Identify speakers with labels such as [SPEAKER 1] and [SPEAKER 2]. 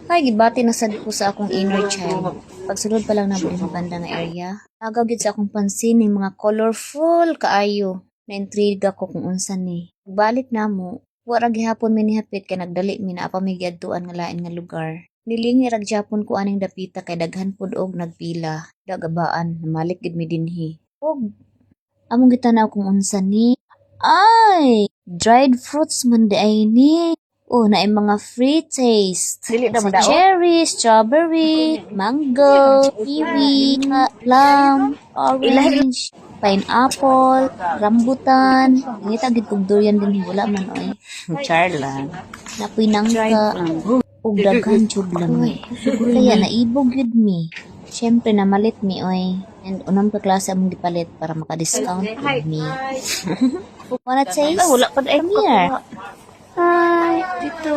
[SPEAKER 1] Ay, gibati na sad ko sa akong inner child. Pagsulod pa lang na buong banda nga area, agaw gid sa akong pansin ng mga colorful kaayo. Naintriga ko kung unsa ni. Balik na mo, wara gihapon mi nihapit kay nagdali mi na apa mi giadtuan nga lain nga lugar. Nilingi rag Japon ko aning dapita kay daghan pud og nagpila. Dagabaan, namalik gid mi dinhi. Og among gitanaw kung unsa ni. Ay, dried fruits man di ay ni. Oh, na mga free taste.
[SPEAKER 2] Dili na
[SPEAKER 1] Sa
[SPEAKER 2] madaot.
[SPEAKER 1] cherry, strawberry, mango, kiwi, plum, orange, pineapple, rambutan. Ngita gid kog durian din wala man oy.
[SPEAKER 2] Charlan.
[SPEAKER 1] Napoy nangka ug daghan jud lamay. Kaya naibog yun mi. Siyempre namalit mi oy. And unang pa klase among gipalit para maka-discount with me. Wanna taste?
[SPEAKER 2] Wala pa
[SPEAKER 1] Come here.
[SPEAKER 2] Hi, dito.